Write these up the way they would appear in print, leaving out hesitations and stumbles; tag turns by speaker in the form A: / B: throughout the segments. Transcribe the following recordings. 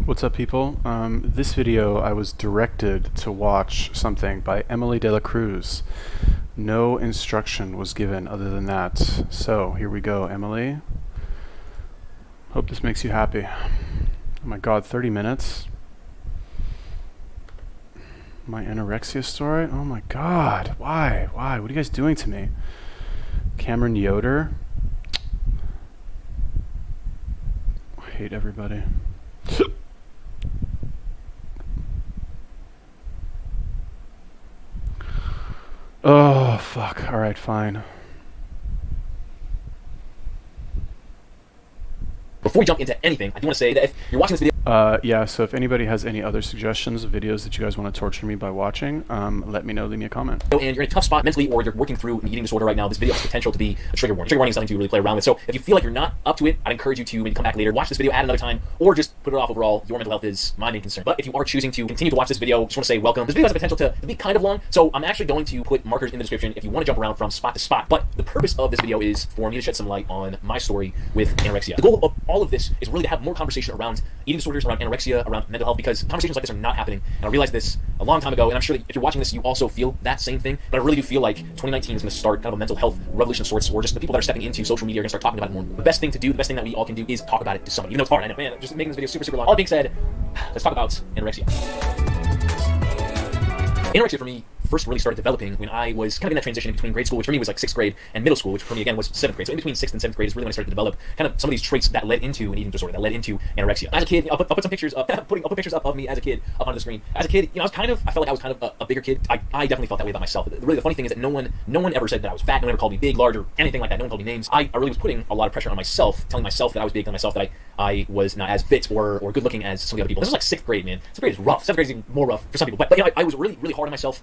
A: What's up, people? This video I was directed to watch something by Emily de la Cruz. No instruction was given other than that. So here we go, Emily. Hope this makes you happy. Oh my god, 30 minutes? My anorexia story? Oh my god, why? Why? What are you guys doing to me? Cameron Yoder? I hate everybody. Oh, fuck. Alright, fine.
B: Before we jump into anything, I do want to say that if you're watching this video,
A: Yeah, so if anybody has any other suggestions of videos that you guys want to torture me by watching, let me know, leave me a comment.
B: and you're in a tough spot mentally, or you're working through an eating disorder right now, this video has potential to be a trigger warning. Trigger warning is something to really play around with. So if you feel like you're not up to it, I'd encourage you to maybe come back later, watch this video at another time, or just put it off overall. Your mental health is my main concern. But if you are choosing to continue to watch this video, just want to say welcome. This video has the potential to be kind of long, so I'm actually going to put markers in the description if you want to jump around from spot to spot. But the purpose of this video is for me to shed some light on my story with anorexia. The goal of all of this is really to have more conversation around eating disorders, around anorexia, around mental health, because conversations like this are not happening. And I realized this a long time ago, and I'm sure that if you're watching this, you also feel that same thing. But I really do feel like 2019 is going to start kind of a mental health revolution of sorts, or just the people that are stepping into social media are going to start talking about it more. The best thing to do, the best thing that we all can do is talk about it to somebody. Even though it's hard, I know, man, just making this video super, super long. All that being said, let's talk about anorexia. Anorexia for me first really started developing when I was kind of in that transition between grade school, which for me was like 6th grade, and middle school, which for me again was 7th grade. So in between 6th and 7th grade is really when I started to develop kind of some of these traits that led into an eating disorder, that led into anorexia. As a kid, I'll put some pictures up, I'll put pictures up of me as a kid up on the screen. As a kid, I felt like I was kind of a bigger kid. I definitely felt that way about myself. Really, the funny thing is that no one ever said that I was fat. No one ever called me big, large, or anything like that. No one called me names. I really was putting a lot of pressure on myself, telling myself that I was big, telling myself that I was not as fit or good looking as some of the other people. This was like 6th grade, man. 6th grade is rough. 7th grade is even more rough for some people. But I was really, really hard on myself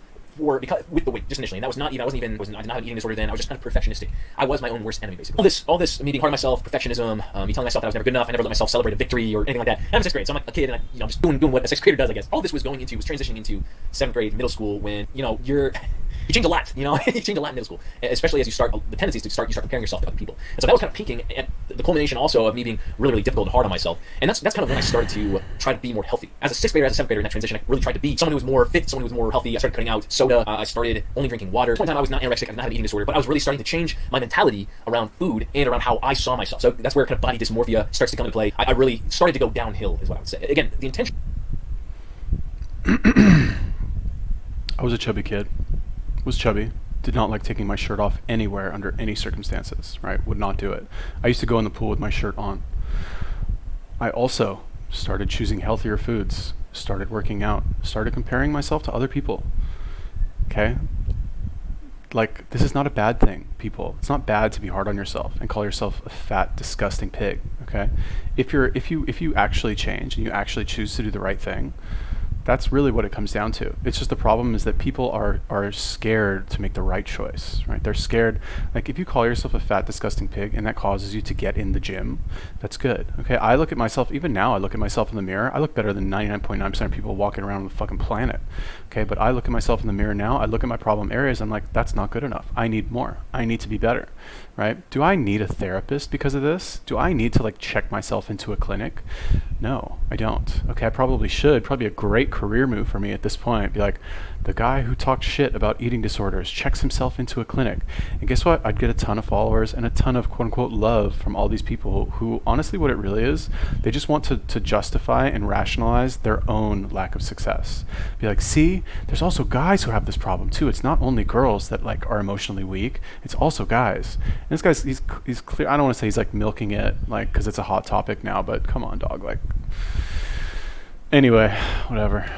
B: because with the weight, just initially. And that was not, I didn't have an eating disorder then. I was just kind of perfectionistic. I was my own worst enemy, basically. All this, me being hard on myself, perfectionism, me telling myself that I was never good enough, I never let myself celebrate a victory or anything like that. And I'm in 6th grade, so I'm like a kid, and I'm just doing what a 6th grader does, I guess. All this was transitioning into 7th grade, middle school, when, you change a lot, you change a lot in middle school, especially as you start, the tendencies to start comparing yourself to other people. And so that was kind of peaking at the culmination also of me being really, really difficult and hard on myself. And that's kind of when I started to try to be more healthy. As a 6th grader, as a 7th grader in that transition, I really tried to be someone who was more fit, someone who was more healthy. I started cutting out soda. I started only drinking water. One time I was not anorexic, I did not have an eating disorder, but I was really starting to change my mentality around food and around how I saw myself. So that's where kind of body dysmorphia starts to come into play. I really started to go downhill, is what I would say. Again, the intention.
A: I was a chubby kid. Was chubby. Did not like taking my shirt off anywhere under any circumstances, right? Would not do it. I used to go in the pool with my shirt on. I also started choosing healthier foods, started working out, started comparing myself to other people. Okay? Like, this is not a bad thing, people. It's not bad to be hard on yourself and call yourself a fat, disgusting pig, okay? If you actually change and you actually choose to do the right thing, that's really what it comes down to. It's just the problem is that people are scared to make the right choice, right? They're scared. Like, if you call yourself a fat, disgusting pig and that causes you to get in the gym, that's good, okay? I look at myself, even now, I look at myself in the mirror. I look better than 99.9% of people walking around on the fucking planet, okay? But I look at myself in the mirror now, I look at my problem areas, I'm like, that's not good enough. I need more. I need to be better, right? Do I need a therapist because of this? Do I need to like check myself into a clinic? No, I don't. Okay, I probably should. Probably a great career move for me at this point. Be like, the guy who talked shit about eating disorders checks himself into a clinic. And guess what? I'd get a ton of followers and a ton of quote unquote love from all these people who honestly what it really is, they just want to justify and rationalize their own lack of success. Be like, see, there's also guys who have this problem too. It's not only girls that like are emotionally weak, it's also guys. And this guy's, he's clear, I don't want to say he's like milking it, like, cause it's a hot topic now, but come on dog, like, anyway, whatever.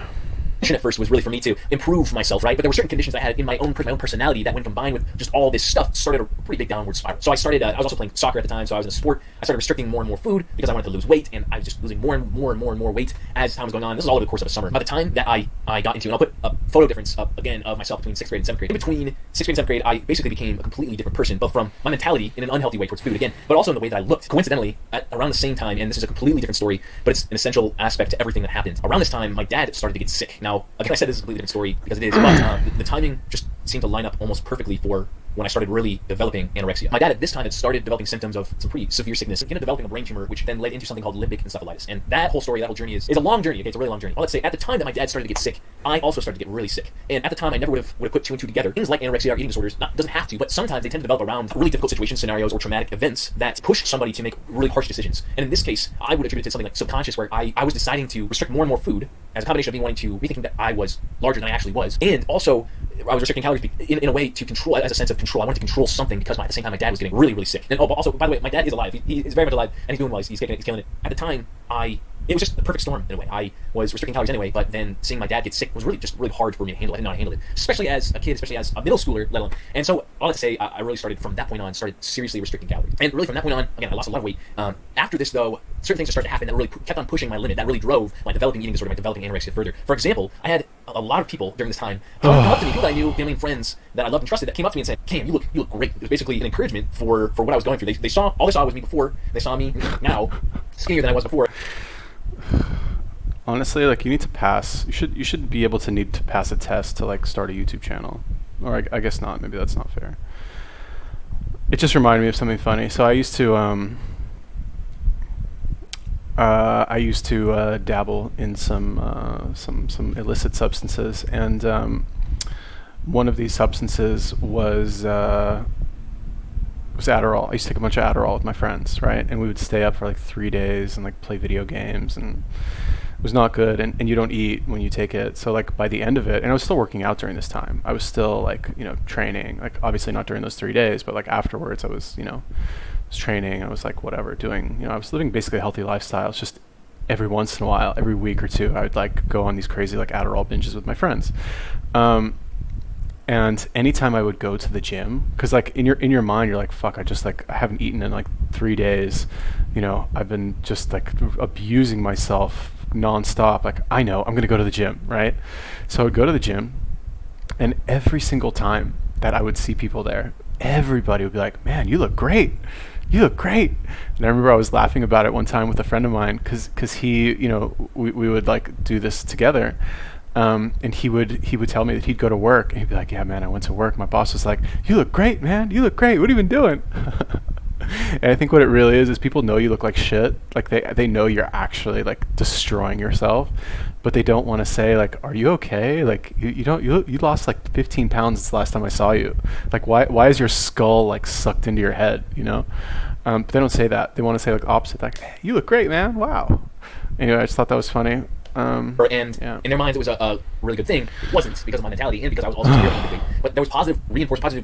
B: At first was really for me to improve myself, right? But there were certain conditions I had in my own personality that when combined with just all this stuff started a pretty big downward spiral. So I started, I was also playing soccer at the time, so I was in a sport. I started restricting more and more food because I wanted to lose weight, and I was just losing more and more weight as time was going on. This is all over the course of a summer. By the time that I got into, and I'll put a photo difference up again of myself between 6th grade and 7th grade. In between 6th grade and 7th grade, I basically became a completely different person, both from my mentality in an unhealthy way towards food again, but also in the way that I looked. Coincidentally, at around the same time, and this is a completely different story, but it's an essential aspect to everything that happened. Around this time, my dad started to get sick. Now, again, I said this is a completely different story because it is, but the timing just seemed to line up almost perfectly for when I started really developing anorexia. My dad at this time had started developing symptoms of some pretty severe sickness. He ended up developing a brain tumor, which then led into something called limbic encephalitis. And that whole story, that whole journey is a long journey, okay? It's a really long journey. Well, let's say at the time that my dad started to get sick, I also started to get really sick. And at the time, I never would have put two and two together. Things like anorexia or eating disorders, doesn't have to, but sometimes they tend to develop around really difficult situations, scenarios, or traumatic events that push somebody to make really harsh decisions. And in this case, I would attribute it to something like subconscious, where I was deciding to restrict more and more food as a combination of me thinking that I was larger than I actually was. And also, I was restricting calories in a way to control, as a sense of control. I wanted to control something because at the same time my dad was getting really, really sick. And but also, by the way, my dad is alive. He is very much alive, and he's doing well. He's killing it. At the time, it was just a perfect storm in a way. I was restricting calories anyway, but then seeing my dad get sick was really hard for me to handle. I didn't know how to handle it, especially as a kid, especially as a middle schooler, let alone. And so all that to say, I really started from that point on, seriously restricting calories. And really from that point on, again, I lost a lot of weight. After this though, certain things started to happen that really kept on pushing my limit. That really drove my developing eating disorder, my developing anorexia further. For example, I had a lot of people during this time come up to me, people that I knew, family and friends that I loved and trusted, that came up to me and said, "Cam, you look great." It was basically an encouragement for what I was going through. They saw was me before. They saw me now skinnier than I was before.
A: Honestly, like, you need to pass. You should be able to need to pass a test to like start a YouTube channel, or I guess not. Maybe that's not fair. It just reminded me of something funny. So I used to dabble in some illicit substances, and one of these substances was Adderall. I used to take a bunch of Adderall with my friends, right? And we would stay up for like 3 days and like play video games, and it was not good. And you don't eat when you take it. So like by the end of it, and I was still working out during this time. I was still like, training, like obviously not during those 3 days, but like afterwards I was, was training. I was like, whatever, doing, I was living basically a healthy lifestyle. It's just every once in a while, every week or two, I would like go on these crazy like Adderall binges with my friends. And anytime I would go to the gym, because like in your mind, you're like, fuck, I haven't eaten in like 3 days. I've been just like abusing myself nonstop. Like, I know I'm going to go to the gym, right? So I would go to the gym, and every single time that I would see people there, everybody would be like, "Man, you look great. You look great." And I remember I was laughing about it one time with a friend of mine, because he, we would like do this together. And he would tell me that he'd go to work, and he'd be like, "Yeah, man, I went to work. My boss was like, 'You look great, man. You look great. What have you been doing?'" And I think what it really is people know you look like shit. Like they know you're actually like destroying yourself, but they don't want to say like, "Are you okay? Like you lost like 15 pounds since the last time I saw you. Like why is your skull like sucked into your head? But they don't say that. They want to say like opposite. Like, "Hey, you look great, man. Wow." Anyway, I just thought that was funny.
B: In their minds it was a really good thing. It wasn't, because of my mentality and because I was also scared. But there was positive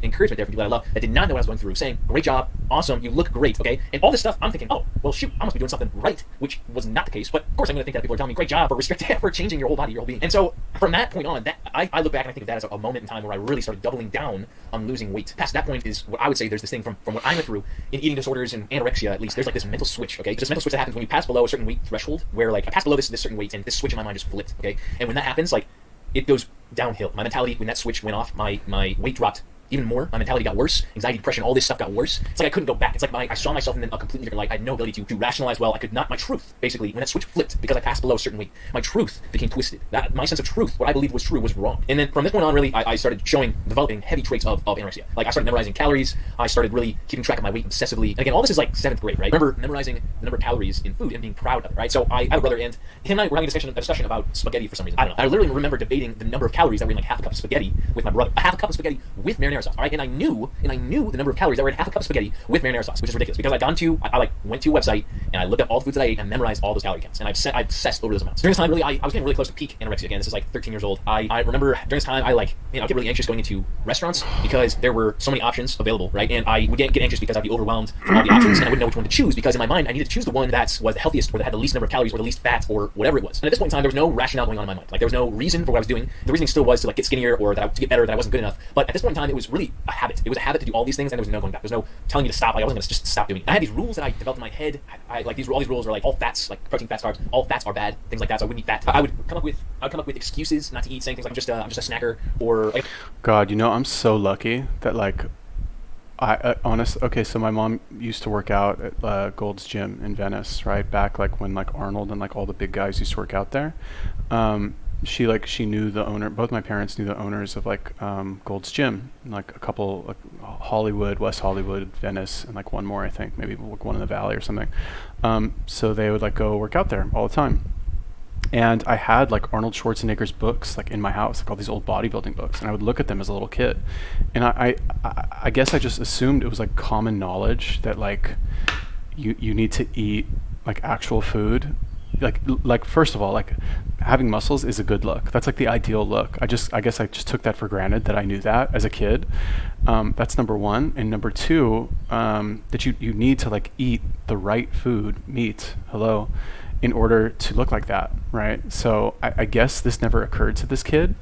B: encouragement there from people that I love that did not know what I was going through, saying, "Great job, awesome, you look great," okay? And all this stuff, I'm thinking, oh, well shoot, I must be doing something right, which was not the case. But of course I'm going to think that people are telling me, "Great job for restricting, for changing your whole body, your whole being." And so from that point on, I look back and I think of that as a moment in time where I really started doubling down on losing weight. Past that point is what I would say there's this thing from what I went through in eating disorders and anorexia, at least, there's like this mental switch, okay? This mental switch that happens when you pass below a certain weight threshold, where like I passed below this certain weight, and this switch in my mind just flipped, okay? And when that happens, like, it goes downhill. My mentality, when that switch went off, my weight dropped even more. My mentality got worse. Anxiety, depression, all this stuff got worse. It's like I couldn't go back. It's like I saw myself in a completely different light. I had no ability to rationalize well. I could not. My truth, basically, when that switch flipped, because I passed below a certain weight, my truth became twisted. My sense of truth, what I believed was true, was wrong. And then from this point on, really, I started developing heavy traits of anorexia. Like, I started memorizing calories. I started really keeping track of my weight obsessively. And again, all this is like 7th grade, right? I remember memorizing the number of calories in food and being proud of it, right? So I have a brother, and him and I were having a discussion about spaghetti for some reason. I don't know. I literally remember debating the number of calories that were in like half a cup of spaghetti with my brother. A half a cup of spaghetti with marinara sauce, all right? And I knew the number of calories that were in half a cup of spaghetti with marinara sauce, which is ridiculous, because I went to a website and I looked up all the foods that I ate and memorized all those calorie counts, and I obsessed over those amounts. During this time, really, I was getting really close to peak anorexia. Again, this is like 13 years old. I remember during this time, I would get really anxious going into restaurants because there were so many options available, right? And I would get anxious because I'd be overwhelmed from all the options, and I wouldn't know which one to choose, because in my mind, I needed to choose the one that was the healthiest, or that had the least number of calories, or the least fat, or whatever it was. And at this point in time, there was no rationale going on in my mind. Like, there was no reason for what I was doing. The reasoning still was to like get skinnier, or to get better, that I wasn't good enough. But at this point in time, it was really a habit. It was a habit to do all these things, and there was no going back. There was no telling me to stop. Like, I wasn't going to just stop doing it. I had these rules that I developed in my head. All these rules were like, all fats, like protein, fats, carbs, all fats are bad, things like that. So I wouldn't eat fat. I would come up with excuses not to eat, saying things like I'm just a snacker, or like,
A: God, I'm so lucky that like okay, so my mom used to work out at Gold's Gym in Venice, right? Back like when like Arnold and like all the big guys used to work out there. she knew the owner. Both my parents knew the owners of like Gold's Gym, and, like a couple, like Hollywood, West Hollywood, Venice, and like one more, I think, maybe like one in the Valley or something. So they would like go work out there all the time. And I had like Arnold Schwarzenegger's books like in my house, like all these old bodybuilding books, and I would look at them as a little kid, and I guess I just assumed it was like common knowledge that like you need to eat like actual food, like first of all, like having muscles is a good look. That's like the ideal look. I guess I just took that for granted that I knew that as a kid. That's number one, and number two, that you need to like eat the right food, meat, hello, in order to look like that, right? So I guess this never occurred to this kid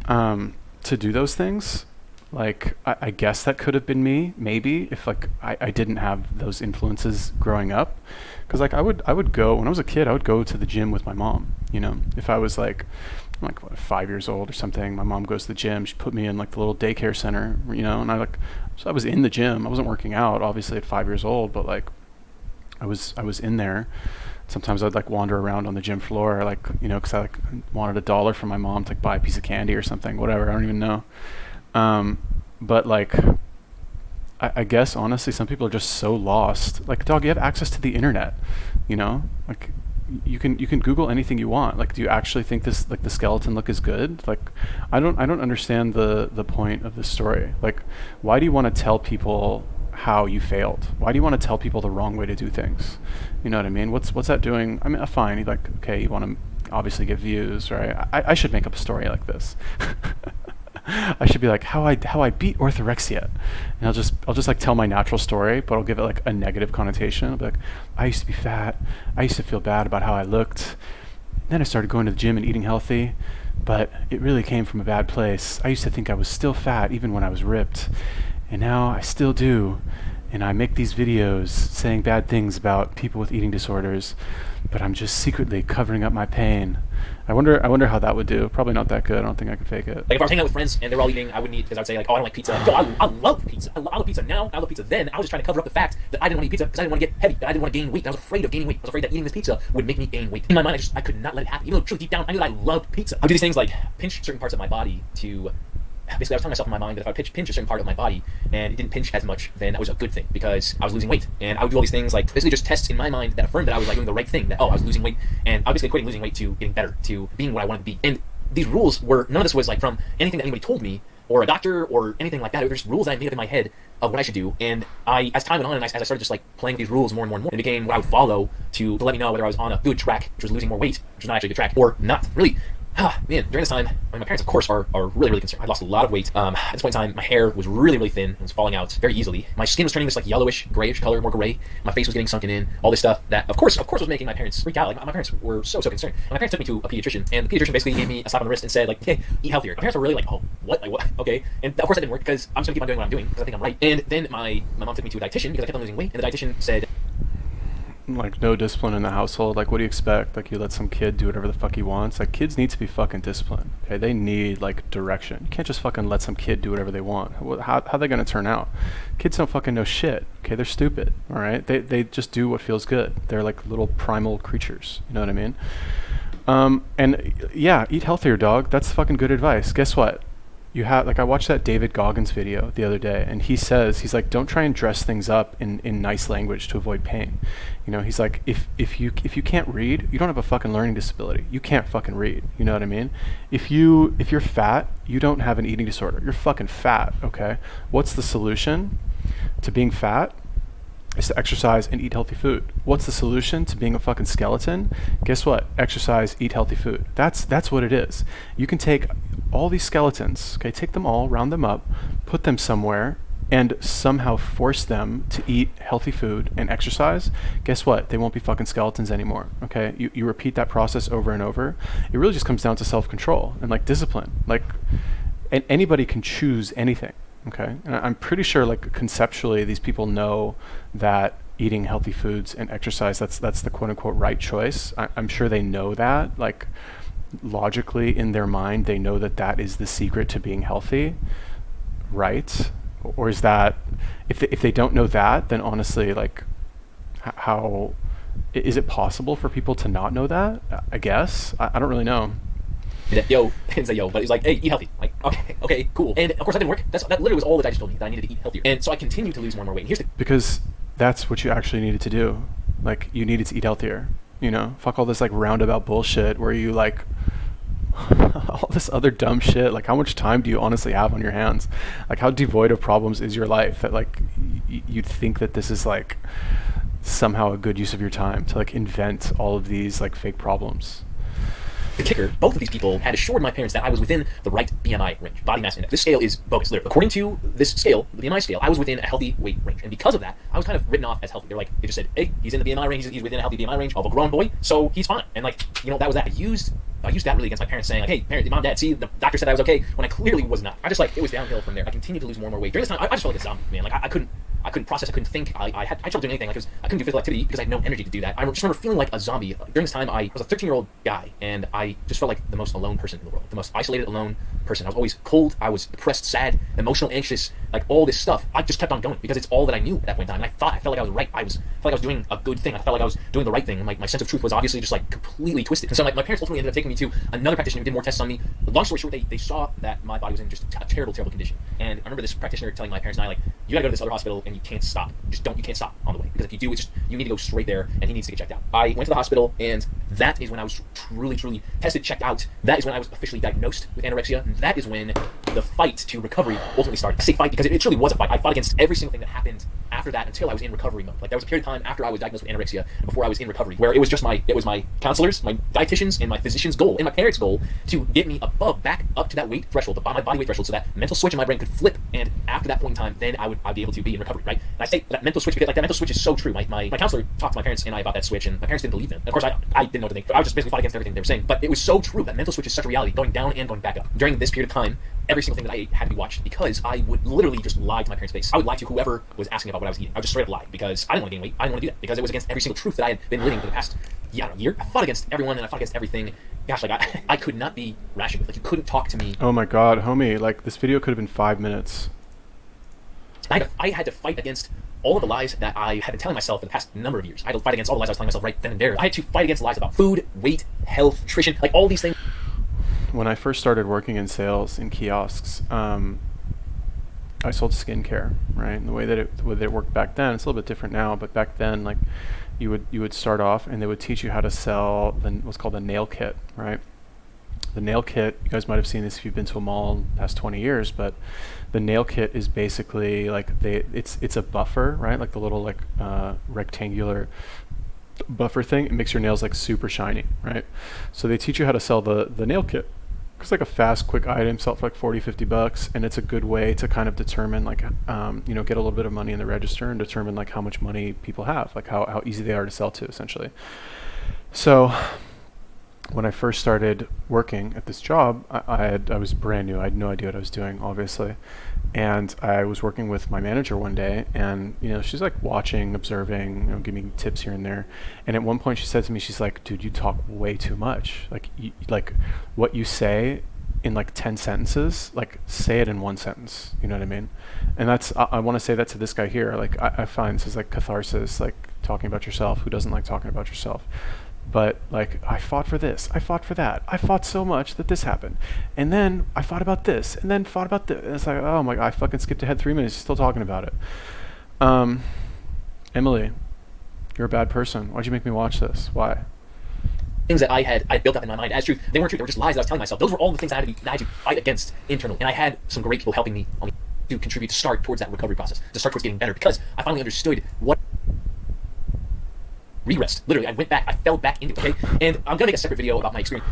A: to do those things. Like I guess that could have been me, maybe, if like I didn't have those influences growing up. Because like I would go when I was a kid, I would go to the gym with my mom. You know, if I was like what, 5 years old or something, my mom goes to the gym. She put me in like the little daycare center, you know, and so I was in the gym. I wasn't working out, obviously, at 5 years old, but like I was in there. Sometimes I'd like wander around on the gym floor, like, you know, because I like wanted $1 from my mom to like buy a piece of candy or something, whatever. I don't even know. But like, I guess honestly, some people are just so lost. Like, dog, you have access to the internet, you know, like you can Google anything you want. Like, do you actually think this, like the skeleton look is good? Like, I don't understand the point of this story. Like, why do you want to tell people how you failed? Why do you want to tell people the wrong way to do things? You know what I mean? What's that doing? I mean, fine. You like, okay, you want to obviously get views, right? I should make up a story like this. I should be like how I beat orthorexia, and I'll just like tell my natural story, but I'll give it like a negative connotation. I'll be like, I used to be fat. I used to feel bad about how I looked. Then I started going to the gym and eating healthy, but it really came from a bad place. I used to think I was still fat even when I was ripped, and now I still do. And I make these videos saying bad things about people with eating disorders, but I'm just secretly covering up my pain. I wonder how that would do. Probably not that good. I don't think I could fake it.
B: Like if I was hanging out with friends and they were all eating, I wouldn't eat because I'd say like, oh, I don't like pizza. Yo, I love pizza. I love pizza now. I love pizza then. I was just trying to cover up the fact that I didn't want to eat pizza because I didn't want to get heavy. That I didn't want to gain weight. That I was afraid of gaining weight. I was afraid that eating this pizza would make me gain weight. In my mind, I could not let it happen. Even though truly deep down, I knew that I loved pizza. I would do these things like pinch certain parts of my body to. Basically, I was telling myself in my mind that if I would pinch a certain part of my body and it didn't pinch as much, then that was a good thing because I was losing weight. And I would do all these things like basically just tests in my mind that affirmed that I was like doing the right thing. That I was losing weight, and obviously equating losing weight to getting better, to being what I wanted to be. And these rules were none of this was like from anything that anybody told me or a doctor or anything like that. It was just rules that I made up in my head of what I should do. And as time went on, and as I started just like playing with these rules more and more and more, it became what I would follow to let me know whether I was on a good track, which was losing more weight, which was not actually a good track, or not. Really. Man, during this time, I mean, my parents, of course, are really, really concerned. I lost a lot of weight. At this point in time, my hair was really, really thin and was falling out very easily. My skin was turning this like yellowish, grayish color, more gray. My face was getting sunken in. All this stuff that, of course, was making my parents freak out. Like my parents were so concerned. And my parents took me to a pediatrician, and the pediatrician basically gave me a slap on the wrist and said, like, hey, eat healthier. My parents were really like, oh, what? Like, what? Okay. And of course that didn't work because I'm just gonna keep on doing what I'm doing because I think I'm right. And then my mom took me to a dietitian because I kept on losing weight, and the dietitian said,
A: Like, no discipline in the household. Like, what do you expect? Like, you let some kid do whatever the fuck he wants? Like, kids need to be fucking disciplined, okay? They need, like, direction. You can't just fucking let some kid do whatever they want. How are they gonna turn out? Kids don't fucking know shit, okay? They're stupid, all right? They just do what feels good. They're like little primal creatures, you know what I mean? And yeah, eat healthier, dog. That's fucking good advice. Guess what? You have, like, I watched that David Goggins video the other day, and he's like, don't try and dress things up in nice language to avoid pain. You know, he's like, if you can't read, you don't have a fucking learning disability. You can't fucking read. You know what I mean? If you're fat, you don't have an eating disorder. You're fucking fat, okay? What's the solution to being fat? Is to exercise and eat healthy food. What's the solution to being a fucking skeleton? Guess what? Exercise, eat healthy food. That's what it is. You can take all these skeletons, okay, take them all, round them up, put them somewhere, and somehow force them to eat healthy food and exercise. Guess what? They won't be fucking skeletons anymore, okay? You repeat that process over and over. It really just comes down to self-control and like discipline. Like, and anybody can choose anything. Okay, and I'm pretty sure, like, conceptually, these people know that eating healthy foods and exercise, that's the quote-unquote right choice. I'm sure they know that, like, logically in their mind, they know that that is the secret to being healthy, right? Or is that, if they don't know that, then honestly, like, how is it possible for people to not know that? I guess. I don't really know.
B: Yo, didn't say yo, but he's like, hey, eat healthy. I'm like, okay, cool. And of course, that didn't work. That literally was all the dietitian told me, that I needed to eat healthier. And so I continued to lose more and more weight. And here's the
A: Because that's what you actually needed to do. Like, you needed to eat healthier. You know, fuck all this like roundabout bullshit where you like all this other dumb shit. Like, how much time do you honestly have on your hands? Like, how devoid of problems is your life that like you'd think that this is like somehow a good use of your time to like invent all of these like fake problems.
B: The kicker, both of these people had assured my parents that I was within the right BMI range, body mass index. This scale is bogus, literally. According to this scale, the BMI scale, I was within a healthy weight range. And because of that, I was kind of written off as healthy. They just said, hey, he's in the BMI range, he's within a healthy BMI range of a grown boy, so he's fine. And like, that was that. I used that really against my parents, saying like, hey, parent, mom, dad, see, the doctor said I was okay, when I clearly was not. I just like, it was downhill from there. I continued to lose more and more weight. During this time, I just felt like a zombie, man. Like, I couldn't process, I couldn't think. I had trouble doing anything. Like, I couldn't do physical activity because I had no energy to do that. I just remember feeling like a zombie. During this time, I was a 13-year-old guy, and I just felt like the most alone person in the world, the most isolated, alone person. I was always cold, I was depressed, sad, emotional, anxious, like all this stuff. I just kept on going because it's all that I knew at that point in time. And I felt like I was right. I felt like I was doing a good thing. I felt like I was doing the right thing. And my sense of truth was obviously just like completely twisted. And so my parents ultimately ended up taking me to another practitioner who did more tests on me. Long story short, they saw that my body was in just a terrible, terrible condition. And I remember this practitioner telling my parents and I, like, you gotta go to this other hospital and you can't stop. You can't stop on the way, because if you do, you need to go straight there, and he needs to get checked out. I went to the hospital, and that is when I was truly tested, checked out. That is when I was officially diagnosed with anorexia, and that is when the fight to recovery ultimately started. I say fight because it truly was a fight. I fought against every single thing that happened after that until I was in recovery mode. Like, there was a period of time after I was diagnosed with anorexia and before I was in recovery where it was my counselors, my dietitians, and my physician's goal, and my parents' goal to get me back up to that weight threshold, my body weight threshold, so that mental switch in my brain could flip, and after that point in time, then I'd be able to be in recovery, right? And I say that mental switch because, like, that mental switch is so true. My counselor talked to my parents and I about that switch, and my parents didn't believe them. And of course, I didn't know what to think. I was just basically fought against everything they were saying. But it was so true that mental switch is such a reality, going down and going back up. During this period of time, every single thing that I ate had to be watched, because I would literally just lie to my parents' face. I would lie to whoever was asking about what I was eating. I would just straight up lie because I didn't want to gain weight. I didn't want to do that because it was against every single truth that I had been living for the past year. I fought against everyone and I fought against everything. Gosh, like I could not be rational with. Like, you couldn't talk to me.
A: Oh my god, homie, like, this video could have been 5 minutes.
B: I had to fight against all of the lies that I had been telling myself for the past number of years. I had to fight against all the lies I was telling myself right then and there. I had to fight against lies about food, weight, health, nutrition, like all these things.
A: When I first started working in sales in kiosks, I sold skincare, right? And the way that it worked back then, it's a little bit different now, but back then, like, you would start off and they would teach you how to sell what's called a nail kit, right? The nail kit, you guys might have seen this if you've been to a mall in the past 20 years, but the nail kit is basically like it's a buffer, right? Like the little like rectangular buffer thing. It makes your nails like super shiny, right? So they teach you how to sell the nail kit. It's like a fast, quick item, sell it for like 40, 50 bucks, and it's a good way to kind of determine like, get a little bit of money in the register and determine like how much money people have, like how easy they are to sell to, essentially. So when I first started working at this job, I was brand new. I had no idea what I was doing, obviously. And I was working with my manager one day, and she's like watching, observing, giving me tips here and there. And at one point she said to me, she's like, dude, you talk way too much. Like what you say in like 10 sentences, like say it in one sentence. You know what I mean? And I want to say that to this guy here. Like I find this is like catharsis, like talking about yourself. Who doesn't like talking about yourself? But like, I fought for this, I fought for that, I fought so much that this happened, and then I fought about this, and then fought about this. And it's like, oh my god, I fucking skipped ahead 3 minutes, still talking about it. Emily, you're a bad person. Why'd you make me watch this? Why?
B: Things that I had built up in my mind as true, they weren't true. They were just lies that I was telling myself. Those were all the things I had to fight against internally. And I had some great people helping me to contribute, to start towards that recovery process, to start towards getting better, because I finally understood what regressed. Literally, I went back, I fell back into it, okay? And I'm gonna make a separate video about my experience,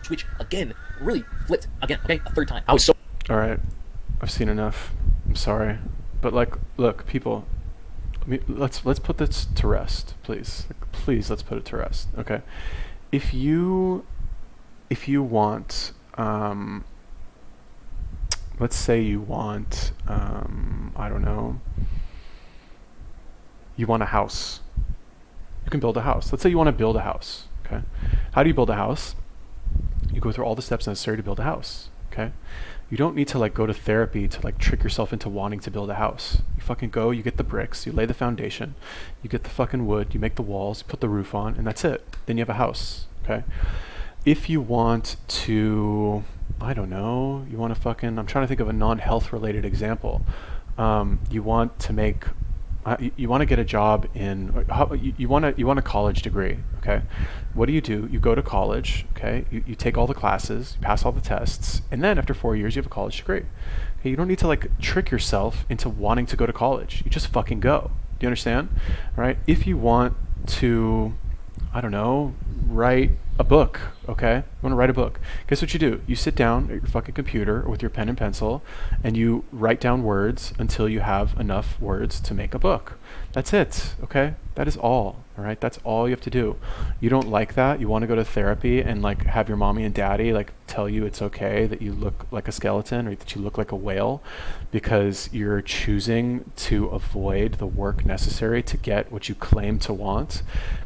B: which again really flipped again, okay? A third time. I was so.
A: All right, I've seen enough. I'm sorry, but like, look, people, let's put this to rest, please. Like, please, let's put it to rest, okay? If you want, let's say you want, I don't know, you want a house. You can build a house. Let's say you want to build a house, okay? How do you build a house? You go through all the steps necessary to build a house, okay? You don't need to like go to therapy to like trick yourself into wanting to build a house. You fucking go, you get the bricks, you lay the foundation, you get the fucking wood, you make the walls, you put the roof on, and that's it. Then you have a house, okay? if you want to, I don't know, you want to fucking, I'm trying to think of a non-health related example. You want to make, you want to get a job in, you want a college degree, okay? What do? You go to college, okay? You take all the classes, you pass all the tests, and then after 4 years, you have a college degree. Okay, you don't need to like trick yourself into wanting to go to college. You just fucking go. Do you understand? All right? If you want to, I don't know, write a book, okay? You want to write a book. Guess what you do? You sit down at your fucking computer or with your pen and pencil and you write down words until you have enough words to make a book. That's it, okay? That is all right? That's all you have to do. You don't like that? You want to go to therapy and like have your mommy and daddy like tell you it's okay that you look like a skeleton or that you look like a whale because you're choosing to avoid the work necessary to get what you claim to want.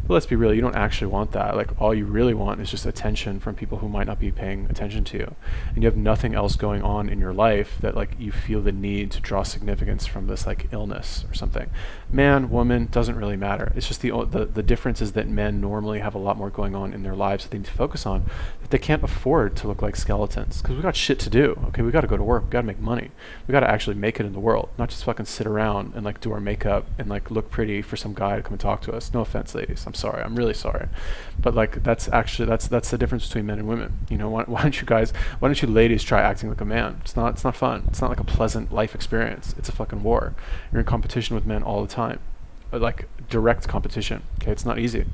A: But let's be real, you don't actually want that. Like all you really want is just attention from people who might not be paying attention to you. And you have nothing else going on in your life that like you feel the need to draw significance from this like illness or something. Man, woman, doesn't really matter. It's just the difference is that men normally have a lot more going on in their lives that they need to focus on, that they can't afford to look like skeletons because we got shit to do. Okay, we got to go to work, we got to make money, we got to actually make it in the world, not just fucking sit around and like do our makeup and like look pretty for some guy to come and talk to us. No offense, ladies, I'm sorry, I'm really sorry, but like that's the difference between men and women. You know, why don't you ladies try acting like a man? It's not fun. It's not like a pleasant life experience. It's a fucking war. You're in competition with men all the time, like direct competition. Okay, it's not easy.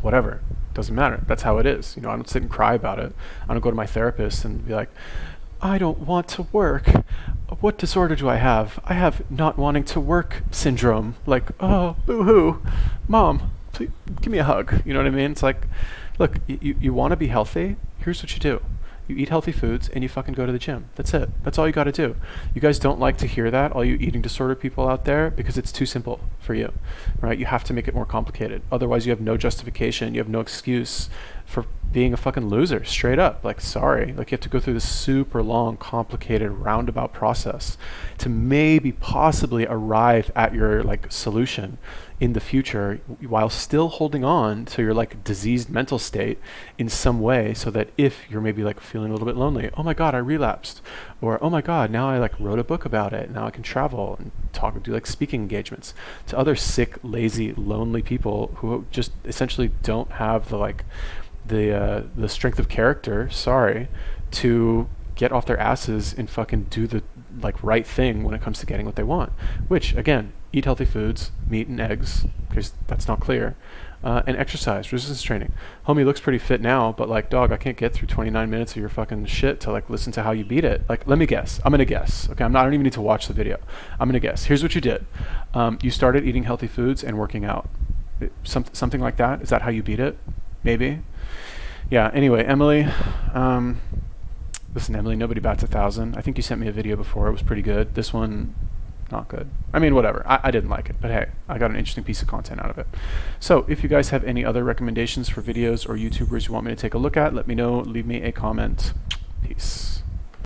A: Whatever, doesn't matter. That's how it is. You know, I don't sit and cry about it. I don't go to my therapist and be like, I don't want to work. What disorder do I have? I have not wanting to work syndrome. Like, oh, boo-hoo, mom, please give me a hug. You know what I mean? It's like, look, you want to be healthy? Here's what you do. You eat healthy foods and you fucking go to the gym. That's it. That's all you got to do. You guys don't like to hear that, all you eating disorder people out there, because it's too simple for you, right? You have to make it more complicated. Otherwise, you have no justification. You have no excuse for being a fucking loser, straight up. Like, sorry. Like, you have to go through this super long, complicated, roundabout process to maybe possibly arrive at your, like, solution in the future while still holding on to your like diseased mental state in some way, so that if you're maybe like feeling a little bit lonely, oh my god, I relapsed, or oh my god, now I like wrote a book about it, now I can travel and talk and do like speaking engagements to other sick, lazy, lonely people who just essentially don't have the like the strength of character, sorry, to get off their asses and fucking do the like right thing when it comes to getting what they want, which again, eat healthy foods, meat and eggs, because that's not clear, and exercise, resistance training. Homie looks pretty fit now, but like, dog, I can't get through 29 minutes of your fucking shit to like listen to how you beat it. Like, let me guess. I'm gonna guess. Okay, I don't even need to watch the video. I'm gonna guess. Here's what you did. You started eating healthy foods and working out. Something like that. Is that how you beat it? Maybe. Yeah. Anyway, Emily. Listen, Emily, nobody bats 1,000. I think you sent me a video before. It was pretty good. This one, not good. I mean, whatever. I didn't like it, but hey, I got an interesting piece of content out of it. So if you guys have any other recommendations for videos or YouTubers you want me to take a look at, let me know. Leave me a comment. Peace.